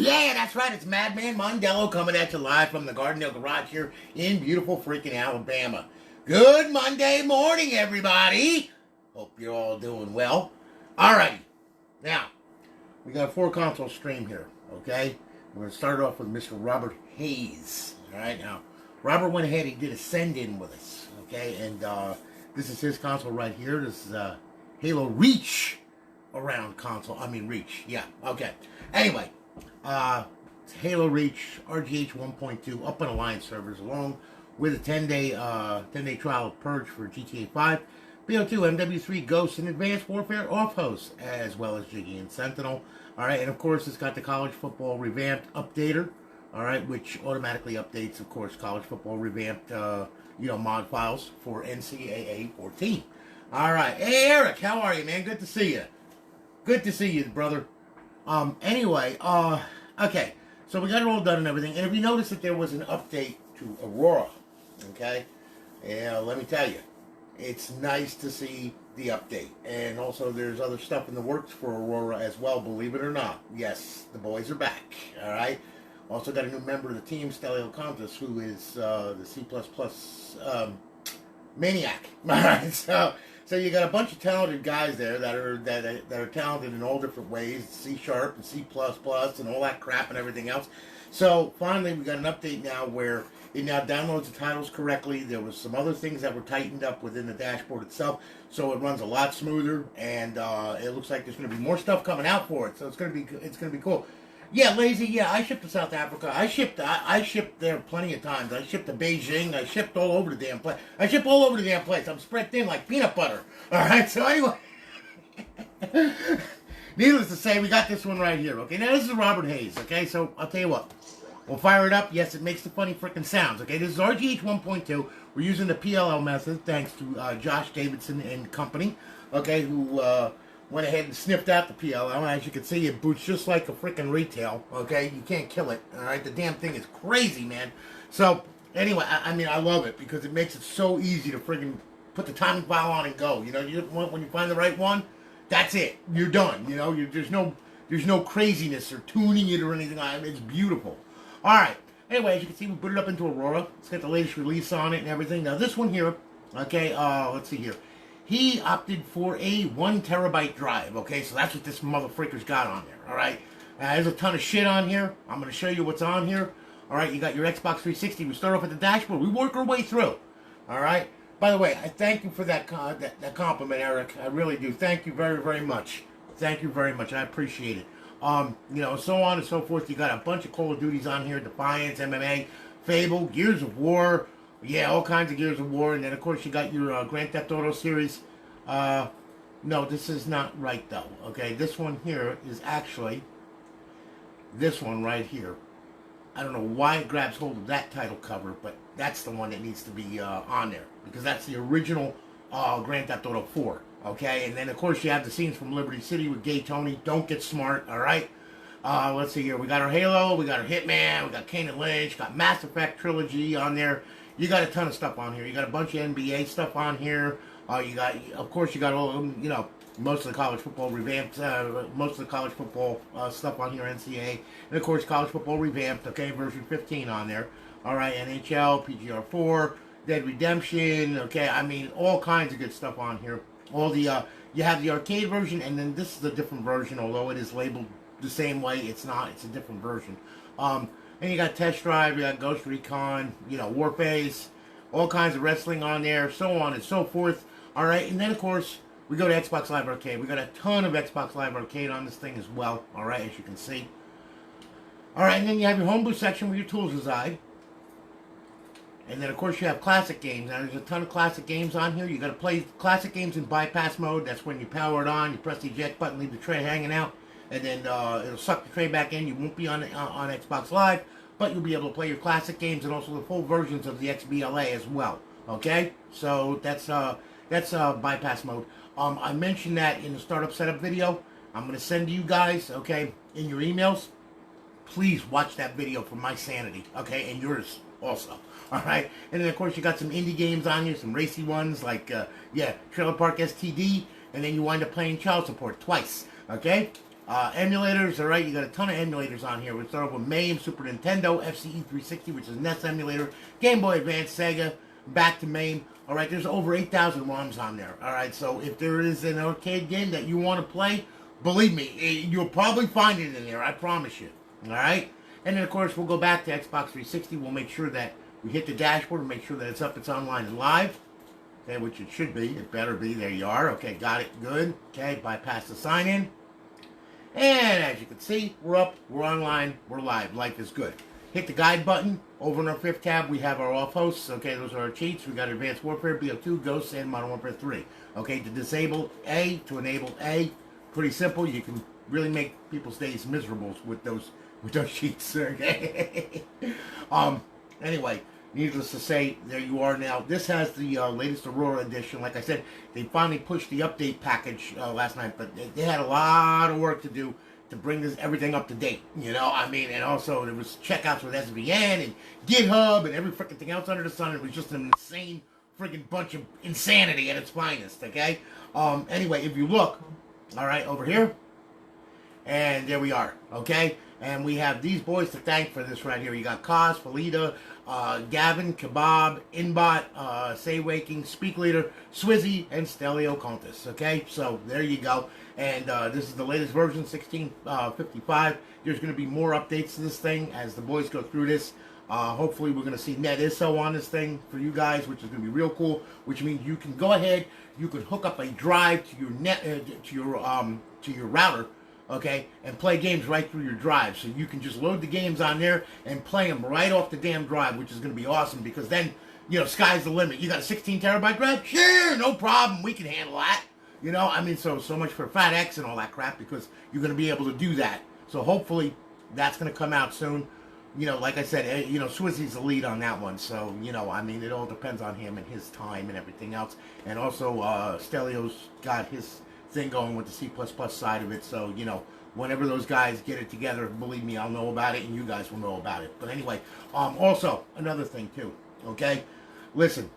yeah, that's right. It's Madman Mondello coming at you live from the Gardendale Garage here in beautiful freaking Alabama. Good Monday morning, everybody. Hope you're all doing well. Alrighty. Now, we got a 4-console stream here, okay? We're going to start off with Mr. Robert Hayes. Alright, now, Robert went ahead and did a send-in with us, okay? And this is his console right here. This is Halo Reach around console. I mean, Reach. Yeah, okay. Anyway. It's Halo Reach RGH 1.2 up on Alliance servers, along with a 10-day trial of Purge for GTA 5, BO2, MW3, Ghost, and Advanced Warfare off-host, as well as Jiggy and Sentinel. All right, and of course, it's got the college football revamped updater. All right, which automatically updates, of course, college football revamped, mod files for NCAA 14. All right, hey Eric, how are you, man? Good to see you. Good to see you, brother. Anyway, okay, so we got it all done and everything, and if you notice that there was an update to Aurora, okay, yeah, let me tell you, it's nice to see the update, and also there's other stuff in the works for Aurora as well, believe it or not. Yes, the boys are back, alright, also got a new member of the team, Stelio Contis, who is, the C++, maniac, alright, So you got a bunch of talented guys there that are talented in all different ways, C# and C++ and all that crap and everything else. So finally we got an update now where it now downloads the titles correctly. There was some other things that were tightened up within the dashboard itself, so it runs a lot smoother, and it looks like there's going to be more stuff coming out for it. So it's going to be cool. Yeah, Lazy, yeah, I shipped to South Africa. I shipped there plenty of times. I shipped to Beijing. I shipped all over the damn place. I'm spread thin like peanut butter. Alright, so anyway. Needless to say, we got this one right here. Okay, now this is Robert Hayes. Okay, so I'll tell you what. We'll fire it up. Yes, it makes the funny freaking sounds. Okay, this is RGH 1.2. We're using the PLL method thanks to Josh Davidson and company. Okay, who... went ahead and sniffed out the PLL. As you can see, it boots just like a freaking retail. Okay, you can't kill it. All right, the damn thing is crazy, man. So anyway, I mean, I love it because it makes it so easy to freaking put the timing file on and go. You know, when you find the right one, that's it. You're done. You know, there's no craziness or tuning it or anything. It's beautiful. All right. Anyway, as you can see, we put it up into Aurora. It's got the latest release on it and everything. Now this one here. Okay. Let's see here. He opted for a 1 terabyte drive, okay? So that's what this motherfreaker's got on there, all right? There's a ton of shit on here. I'm going to show you what's on here. All right, you got your Xbox 360. We start off at the dashboard. We work our way through, all right? By the way, I thank you for that compliment, Eric. I really do. Thank you very, very much. Thank you very much. I appreciate it. So on and so forth. You got a bunch of Call of Duties on here. Defiance, MMA, Fable, Gears of War. Yeah, all kinds of Gears of War, and then of course you got your Grand Theft Auto series. No, this is not right though. Okay, this one here is actually this one right here. I don't know why it grabs hold of that title cover, but that's the one that needs to be on there because that's the original Grand Theft Auto 4. Okay, and then of course you have the scenes from Liberty City with Gay Tony. Don't get smart. All right. Let's see here. We got our Halo. We got our Hitman. We got Kane and Lynch. Got Mass Effect trilogy on there. You got a ton of stuff on here. You got a bunch of NBA stuff on here. You got all, most of the college football revamped, most of the college football stuff on here, NCAA. And of course, college football revamped, okay, version 15 on there. All right, NHL, PGR4, Dead Redemption, okay, I mean, all kinds of good stuff on here. All the, you have the arcade version, and then this is a different version, although it is labeled the same way, it's not, it's a different version. And you got Test Drive, you got Ghost Recon, Warface, all kinds of wrestling on there, so on and so forth. All right, and then of course we go to Xbox Live Arcade. We got a ton of Xbox Live Arcade on this thing as well. All right, as you can see. All right, and then you have your homebrew section where your tools reside. And then of course you have classic games. Now there's a ton of classic games on here. You got to play classic games in bypass mode. That's when you power it on. You press the eject button, leave the tray hanging out. And then it'll suck the tray back in. You won't be on Xbox Live, but you'll be able to play your classic games and also the full versions of the XBLA as well. Okay, so that's bypass mode. I mentioned that in the startup setup video. I'm going to send to you guys, okay, in your emails. Please watch that video for my sanity, okay, and yours also. All right, and then of course you got some indie games on here, some racy ones like Trailer Park STD, and then you wind up playing Child Support twice. Okay. Emulators, all right, you got a ton of emulators on here. We start off with MAME, Super Nintendo, FCE 360, which is NES emulator, Game Boy Advance, Sega, back to MAME. All right, there's over 8,000 ROMs on there. All right, so if there is an arcade game that you want to play, believe me, you'll probably find it in there. I promise you. All right, and then of course we'll go back to Xbox 360. We'll make sure that we hit the dashboard and make sure that it's up, it's online and live. Okay, which it should be. It better be. There you are. Okay, got it. Good. Okay, bypass the sign in. And as you can see, we're up, we're online, we're live. Life is good. Hit the guide button. Over in our 5th tab, we have our off hosts. Okay, those are our cheats. We got Advanced Warfare, BO2, Ghosts, and Modern Warfare 3. Okay, to disable A, to enable A. Pretty simple. You can really make people's days miserable with those cheats. Okay. Anyway, needless to say, there you are now. This has the latest Aurora edition. Like I said, they finally pushed the update package last night, but they had a lot of work to do to bring everything up to date. You know, I mean, and also there was checkouts with SVN and GitHub and every freaking thing else under the sun. It was just an insane freaking bunch of insanity at its finest. Okay. Anyway, if you look, all right, over here, and there we are. Okay. And we have these boys to thank for this right here. You got Kaz, Felida, Gavin, Kebab, Inbot, Say Waking, Speak Leader, Swizzy, and Stelio Contis. Okay, so there you go. And this is the latest version, 1655. There's going to be more updates to this thing as the boys go through this. Hopefully we're going to see NetISO on this thing for you guys, which is going to be real cool. Which means you can go ahead, you can hook up a drive to your to your router. Okay, and play games right through your drive. So you can just load the games on there and play them right off the damn drive, which is going to be awesome because then, you know, sky's the limit. You got a 16 terabyte drive? Sure, no problem. We can handle that. You know, I mean, so much for FATX and all that crap because you're going to be able to do that. So hopefully that's going to come out soon. You know, like I said, you know, Swizzy's the lead on that one. So, you know, I mean, it all depends on him and his time and everything else. And also, Stelio's got his thing going with the C++ side of it, so you know, whenever those guys get it together, believe me, I'll know about it and you guys will know about it. But anyway, also another thing too, okay, listen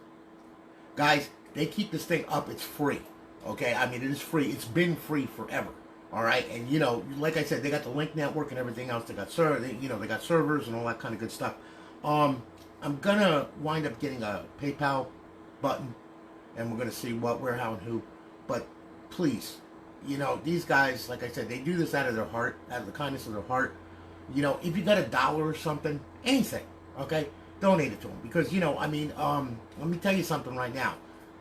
guys, they keep this thing up. It's free. Okay, I mean, it is free. It's been free forever. All right, and you know, like I said, they got the link network and everything else. They got they got servers and all that kind of good stuff. I'm gonna wind up getting a PayPal button, and we're gonna see what, where, how, and who. But please, you know, these guys, like I said, they do this out of their heart, out of the kindness of their heart. You know, if you got $1 or something, anything, okay, donate it to them. Because, you know, I mean, let me tell you something right now.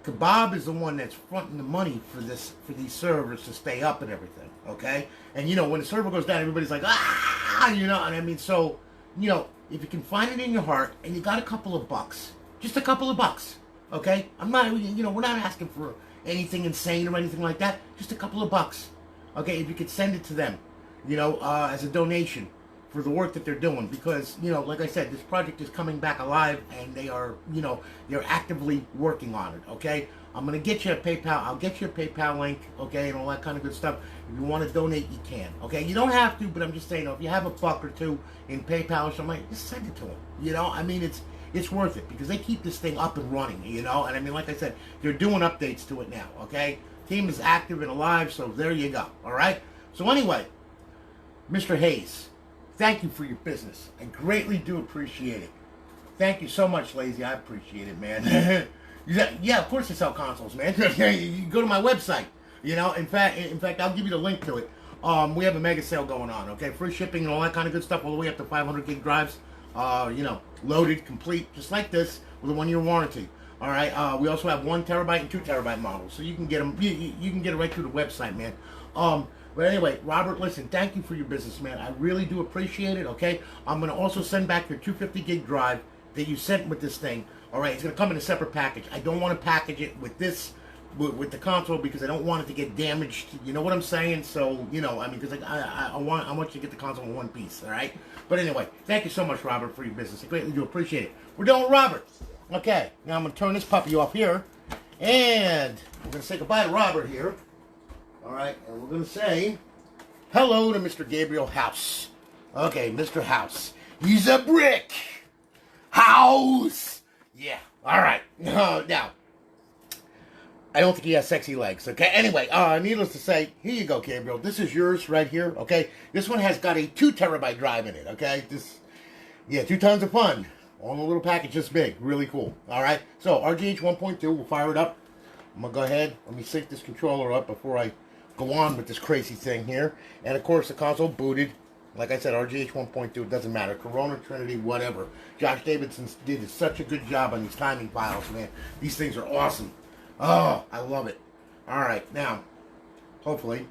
Kebab is the one that's fronting the money for these servers to stay up and everything, okay? And, you know, when the server goes down, everybody's like, ah, you know, and I mean, so, you know, if you can find it in your heart and you got a couple of bucks, just a couple of bucks, okay? I'm not, you know, we're not asking for anything insane or anything like that. Just a couple of bucks. Okay, if you could send it to them, you know, as a donation for the work that they're doing. Because, you know, like I said, this project is coming back alive and they are, you know, they're actively working on it, okay? I'm going to get you a PayPal. I'll get you a PayPal link, okay, and all that kind of good stuff. If you want to donate, you can, okay? You don't have to, but I'm just saying, you know, if you have a buck or two in PayPal or something, just send it to them, you know? I mean, it's worth it because they keep this thing up and running, you know? And I mean, like I said, they're doing updates to it now, okay? Team is active and alive, so there you go, all right? So anyway, Mr. Hayes, thank you for your business. I greatly do appreciate it. Thank you so much, Lazy. I appreciate it, man. Yeah, of course they sell consoles, man. You go to my website, you know? In fact, I'll give you the link to it. We have a mega sale going on, okay? Free shipping and all that kind of good stuff all the way up to 500 gig drives. You know, loaded, complete, just like this, with a 1-year warranty. All right. We also have 1 terabyte and 2 terabyte models, so you can get them. You can get it right through the website, man. But anyway, Robert, listen, thank you for your business, man. I really do appreciate it. Okay. I'm gonna also send back your 250 gig drive that you sent with this thing. All right. It's gonna come in a separate package. I don't want to package it with this. With the console because I don't want it to get damaged. You know what I'm saying? So, you know, I mean, because I want you to get the console in one piece, all right? But anyway, thank you so much, Robert, for your business. I greatly do appreciate it. We're done with Robert. Okay, now I'm going to turn this puppy off here, and we're going to say goodbye to Robert here. All right, and we're going to say hello to Mr. Gabriel House. Okay, Mr. House. He's a brick. House. Yeah, all right. Now, I don't think he has sexy legs, okay? Anyway, needless to say, here you go, Gabriel. This is yours right here, okay? This one has got a 2 terabyte drive in it, okay? Yeah, 2 tons of fun. All in a little package this big. Really cool. All right? So, RGH 1.2, we'll fire it up. I'm going to go ahead. Let me sync this controller up before I go on with this crazy thing here. And, of course, the console booted. Like I said, RGH 1.2, it doesn't matter. Corona, Trinity, whatever. Josh Davidson did such a good job on these timing files, man. These things are awesome. Oh, I love it. All right, now, hopefully,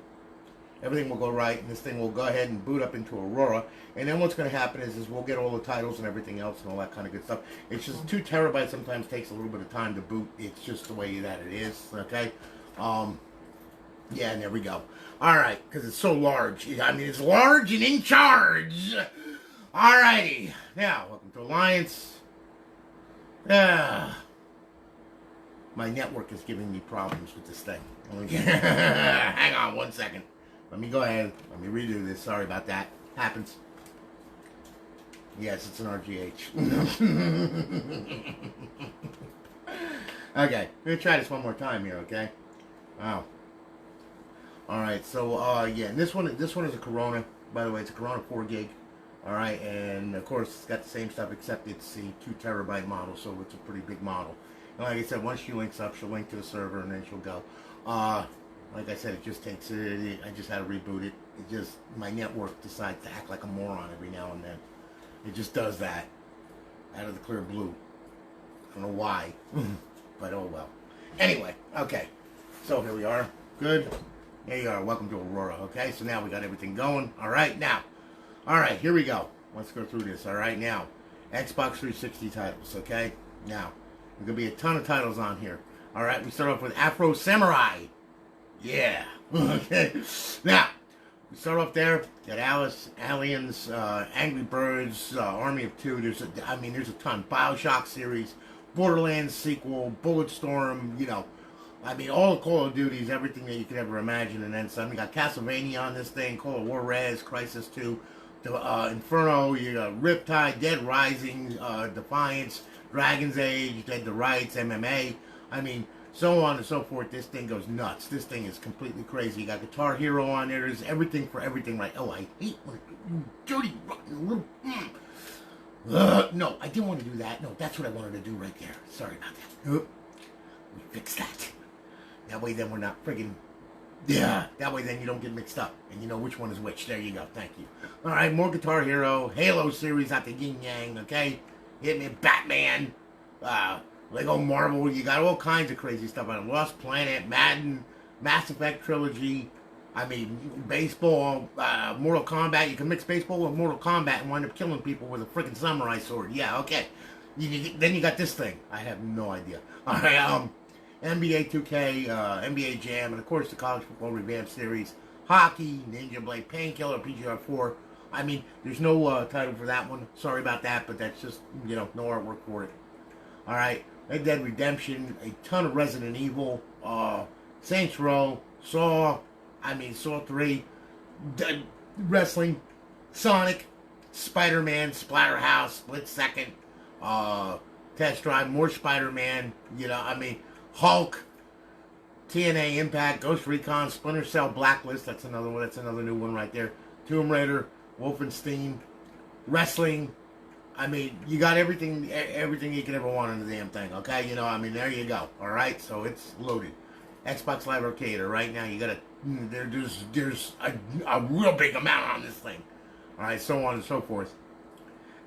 everything will go right, and this thing will go ahead and boot up into Aurora. And then what's going to happen is we'll get all the titles and everything else and all that kind of good stuff. It's just 2 terabytes sometimes takes a little bit of time to boot. It's just the way that it is, okay? Yeah, and there we go. All right, because it's so large. I mean, it's large and in charge. All righty. Now, welcome to Alliance. My network is giving me problems with this thing. Hang on 1 second. Let me go ahead. Let me redo this. Sorry about that. Happens. Yes, it's an RGH. Okay. Let me try this one more time here, okay? Wow. Alright, so, yeah, and this one is a Corona. By the way, it's a Corona 4 gig. Alright, and of course, it's got the same stuff, except it's a 2 terabyte model, so it's a pretty big model. And like I said, once she links up, she'll link to the server, and then she'll go. Like I said, it just takes, I just had to reboot it. It just, my network decides to act like a moron every now and then. It just does that. Out of the clear blue. I don't know why. But oh well. Anyway, okay. So here we are. Good. There you are. Welcome to Aurora. Okay, so now we got everything going. Alright, now. Alright, here we go. Let's go through this. Alright, now. Xbox 360 titles, okay? Now. There's going to be a ton of titles on here. Alright, we start off with Afro Samurai. Yeah. Okay. Now, we start off there. Got Alice, Aliens, Angry Birds, Army of Two. There's a ton. BioShock series, Borderlands sequel, Bulletstorm, you know. I mean, all the Call of Duties, everything that you could ever imagine, and then some. You got Castlevania on this thing, Call of War Res, Crisis 2, Inferno, you got Riptide, Dead Rising, Defiance, Dragon's Age, Dead to Rights, MMA. I mean, so on and so forth. This thing goes nuts. This thing is completely crazy. You got Guitar Hero on there. There's everything for everything, right? Oh, I hate when you dirty, rotten little... no, I didn't want to do that. No, that's what I wanted to do right there. Sorry about that. We fixed that. That way then we're not friggin'... Yeah, that way then you don't get mixed up. And you know which one is which. There you go. Thank you. Alright, more Guitar Hero. Halo series out the yin yang, okay? Hit me, Batman. Lego Marvel. You got all kinds of crazy stuff on it. Lost Planet, Madden, Mass Effect Trilogy. I mean, baseball, Mortal Kombat. You can mix baseball with Mortal Kombat and wind up killing people with a freaking samurai sword. Yeah, okay. Then you got this thing. I have no idea. Alright, NBA 2K, NBA Jam, and of course the College Football Revamped Series, Hockey, Ninja Blade, Painkiller, PGR4. I mean, there's no title for that one. Sorry about that, but that's just, you know, no artwork for it. Alright, Red Dead Redemption, a ton of Resident Evil, Saints Row, Saw 3, Wrestling, Sonic, Spider-Man, Splatterhouse, Split Second, Test Drive, more Spider-Man, you know, I mean, Hulk, TNA Impact, Ghost Recon, Splinter Cell, Blacklist, that's another one, that's another new one right there, Tomb Raider, Wolfenstein, Wrestling. I mean, you got everything you could ever want in the damn thing, okay? You know, I mean, there you go, alright? So it's loaded. Xbox Live Arcade, right now, you gotta, there's a real big amount on this thing. Alright, so on and so forth.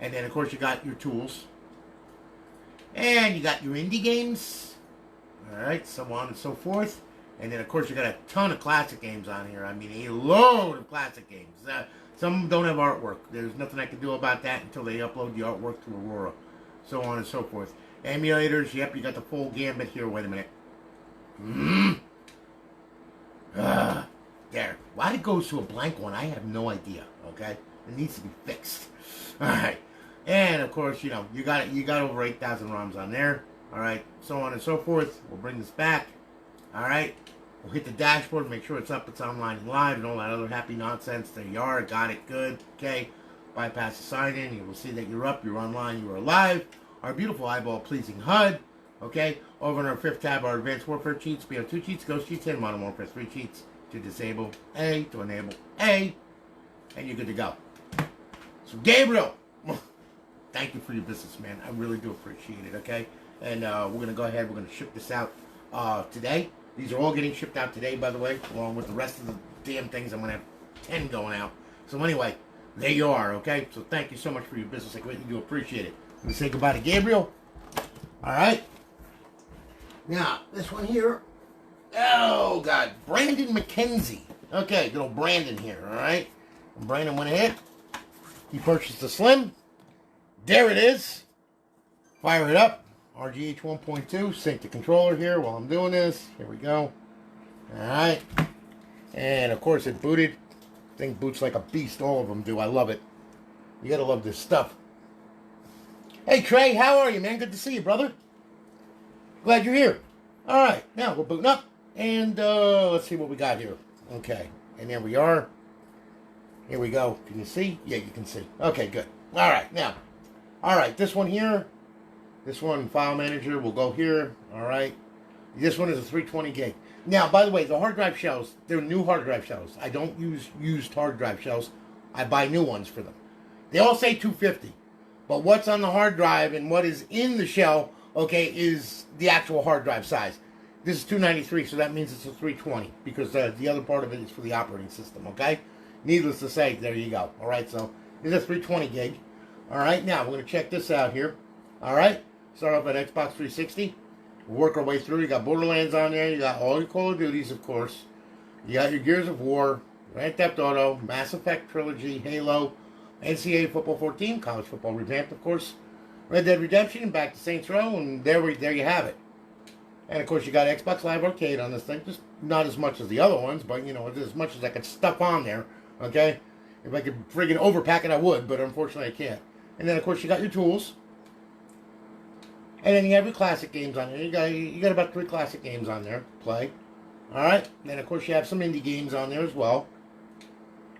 And then, of course, you got your tools. And you got your indie games. Alright, so on and so forth. And then, of course, you got a ton of classic games on here. I mean, a load of classic games. Some don't have artwork. There's nothing I can do about that until they upload the artwork to Aurora. So on and so forth. Emulators, yep, you got the full gambit here. Wait a minute. There. Why it goes to a blank one, I have no idea, okay? It needs to be fixed. Alright. And, of course, you know, you got over 8,000 ROMs on there. Alright, so on and so forth. We'll bring this back. Alright. We'll hit the dashboard, make sure it's up, it's online and live, and all that other happy nonsense. There you are, got it, good, okay. Bypass the sign-in, you will see that you're up, you're online, you are live. Our beautiful eyeball-pleasing HUD. Okay, over in our 5th tab, our Advanced Warfare cheats. We have 2 cheats, Ghost cheats, and Modern Warfare 3 cheats to disable A, to enable A, and you're good to go. So, Gabriel, thank you for your business, man. I really do appreciate it, okay? And we're going to go ahead. We're going to ship this out today. These are all getting shipped out today, by the way, along with the rest of the damn things. I'm going to have 10 going out. So, anyway, there you are, okay? So, thank you so much for your business. I greatly do appreciate it. I'm going to say goodbye to Gabriel. All right? Now, this one here. Oh, God. Brandon McKenzie. Okay, good old Brandon here, all right? And Brandon went ahead. He purchased the Slim. There it is. Fire it up. RGH 1.2. Sync the controller here while I'm doing this. Here we go. All right. And, of course, it booted. Thing boots like a beast. All of them do. I love it. You got to love this stuff. Hey, Trey. How are you, man? Good to see you, brother. Glad you're here. All right. Now, we're booting up. And let's see what we got here. Okay. And there we are. Here we go. Can you see? Yeah, you can see. Okay, good. All right. Now, all right. This one here. This one, File Manager, will go here. All right. This one is a 320 gig. Now, by the way, the hard drive shells, they're new hard drive shells. I don't use used hard drive shells. I buy new ones for them. They all say 250. But what's on the hard drive and what is in the shell, okay, is the actual hard drive size. This is 293, so that means it's a 320 because the other part of it is for the operating system, okay? Needless to say, there you go. All right, so it's a 320 gig. All right, now we're going to check this out here. All right, start off at Xbox 360. We'll work our way through. You got Borderlands on there. You got all your Call of Duties, of course. You got your Gears of War, Grand Theft Auto, Mass Effect Trilogy, Halo, NCAA Football 14, College Football Revamped, of course, Red Dead Redemption, back to Saints Row, and there you have it. And, of course, you got Xbox Live Arcade on this thing. Just not as much as the other ones, but, you know, as much as I could stuff on there, okay? If I could friggin' overpack it, I would, but unfortunately I can't. And then, of course, you got your tools. And then you have your classic games on there. You got about 3 classic games on there to play. All right? And then, of course, you have some indie games on there as well.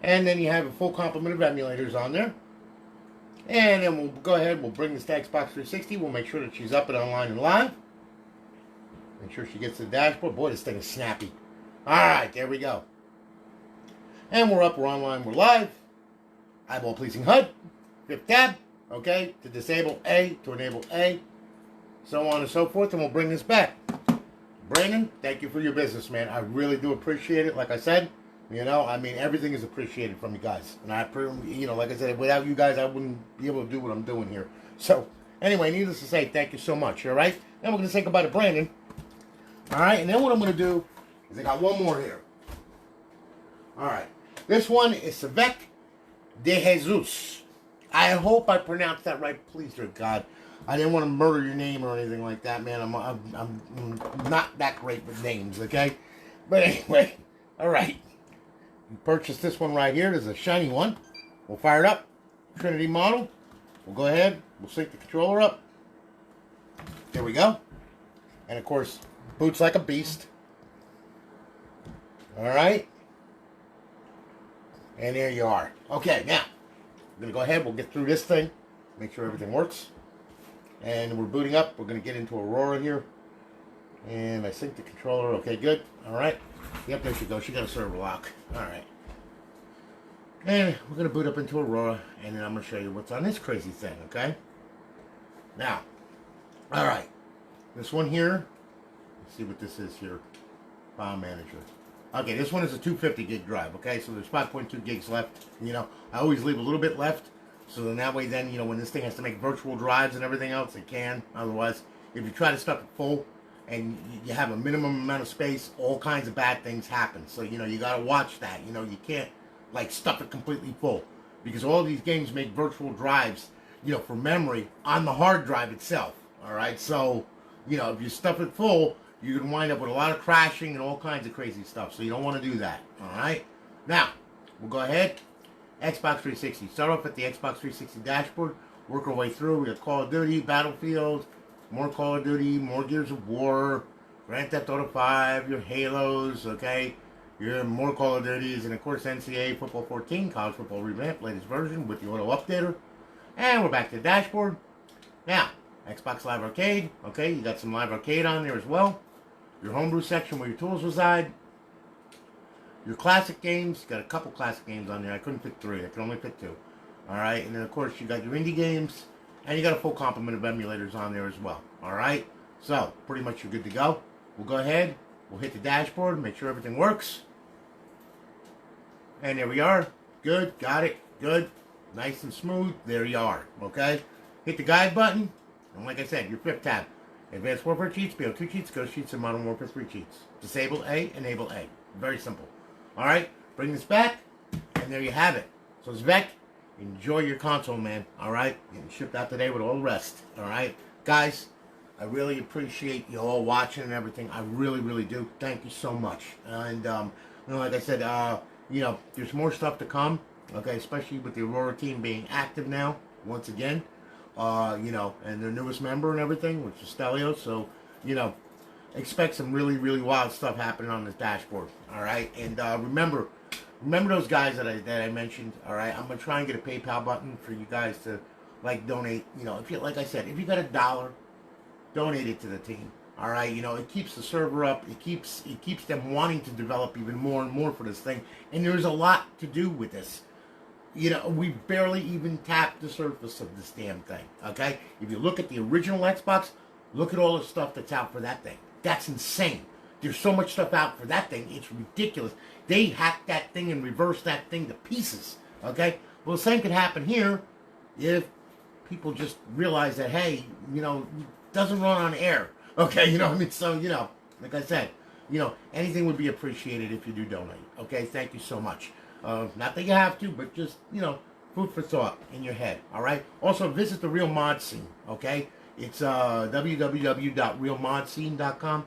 And then you have a full complement of emulators on there. And then we'll go ahead. We'll bring this to Xbox 360. We'll make sure that she's up and online and live. Make sure she gets to the dashboard. Boy, this thing is snappy. All right, there we go. And we're up. We're online. We're live. Eyeball pleasing HUD. 5th tab. Okay, to disable A, to enable A. So on and so forth, and we'll bring this back. Brandon, thank you for your business, man. I really do appreciate it. Like I said, you know, I mean, everything is appreciated from you guys. And I, you know, like I said, without you guys, I wouldn't be able to do what I'm doing here. So, anyway, needless to say, thank you so much, all right? Then we're going to say goodbye to Brandon. All right, and then what I'm going to do is I got one more here. All right. This one is Savek de Jesus. I hope I pronounced that right. Please, dear God. I didn't want to murder your name or anything like that, man. I'm not that great with names, okay? But anyway, all right. You purchased this one right here. There's a shiny one. We'll fire it up. Trinity model. We'll go ahead. We'll sync the controller up. There we go. And, of course, boots like a beast. All right. And there you are. Okay, now, I'm going to go ahead. We'll get through this thing. Make sure everything works. And we're booting up. We're going to get into Aurora here. And I sync the controller. Okay, good. All right. Yep, there she goes. She got a server lock. All right. And we're going to boot up into Aurora. And then I'm going to show you what's on this crazy thing, okay? Now, all right. This one here. Let's see what this is here. File Manager. Okay, this one is a 250 gig drive, okay? So there's 5.2 gigs left. You know, I always leave a little bit left. So then that way then, you know, when this thing has to make virtual drives and everything else, it can. Otherwise, if you try to stuff it full and you have a minimum amount of space, all kinds of bad things happen. So, you know, you got to watch that. You know, you can't, like, stuff it completely full. Because all these games make virtual drives, you know, for memory on the hard drive itself. All right? So, you know, if you stuff it full, you can wind up with a lot of crashing and all kinds of crazy stuff. So you don't want to do that. All right? Now, we'll go ahead. Xbox 360. Start off at the Xbox 360 dashboard. Work our way through. We got Call of Duty, Battlefield, more Call of Duty, more Gears of War, Grand Theft Auto 5, your Halos, okay? Your more Call of Duties, and of course NCAA Football 14, College Football Revamped, latest version with the auto updater. And we're back to the dashboard. Now, Xbox Live Arcade, okay, you got some Live Arcade on there as well. Your homebrew section where your tools reside. Your classic games, you got a couple classic games on there. I couldn't fit 3, I could only fit 2. Alright, and then of course you got your indie games, and you got a full complement of emulators on there as well. Alright, so pretty much you're good to go. We'll go ahead, we'll hit the dashboard, make sure everything works. And there we are. Good, got it, good, nice and smooth. There you are, okay? Hit the guide button, and like I said, your 5th tab. Advanced Warfare cheats, BO2 cheats, Ghost cheats, and Modern Warfare 3 cheats. Disable A, enable A. Very simple. Alright, bring this back, and there you have it. So Zvek, enjoy your console, man. Alright, getting shipped out today with all the rest. Alright, guys, I really appreciate you all watching and everything. I really, really do. Thank you so much. And, like I said, there's more stuff to come. Okay, especially with the Aurora team being active now, once again. And their newest member and everything, which is Stelios. So, expect some really, really wild stuff happening on this dashboard. All right, and remember those guys that I mentioned. All right, I'm gonna try and get a PayPal button for you guys to donate. If you, like I said, if you got $1, donate it to the team. All right, it keeps the server up. It keeps them wanting to develop even more and more for this thing. And there's a lot to do with this. We barely even tapped the surface of this damn thing. Okay, if you look at the original Xbox, look at all the stuff that's out for that thing. That's insane. There's so much stuff out for that thing. It's ridiculous. They hacked that thing and reversed that thing to pieces. Okay? Well, the same could happen here if people just realize that, hey, it doesn't run on air. Okay? So, like I said, anything would be appreciated if you do donate. Okay? Thank you so much. Not that you have to, but just, food for thought in your head. All right? Also, visit the Real Mod Scene. Okay? It's www.realmodscene.com.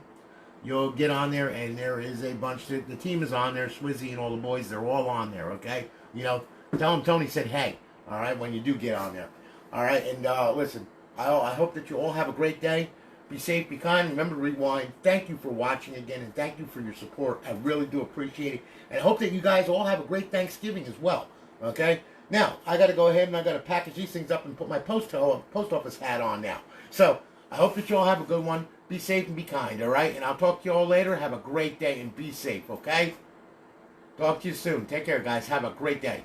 You'll get on there, and there is a bunch. The team is on there. Swizzy and all the boys, they're all on there, okay? Tell them Tony said hey, all right, when you do get on there. All right, and listen, I hope that you all have a great day. Be safe, be kind. Remember to rewind. Thank you for watching again, and thank you for your support. I really do appreciate it. And I hope that you guys all have a great Thanksgiving as well, okay? Now, I got to go ahead and I got to package these things up and put my post office hat on now. So, I hope that you all have a good one. Be safe and be kind, all right? And I'll talk to you all later. Have a great day and be safe, okay? Talk to you soon. Take care, guys. Have a great day.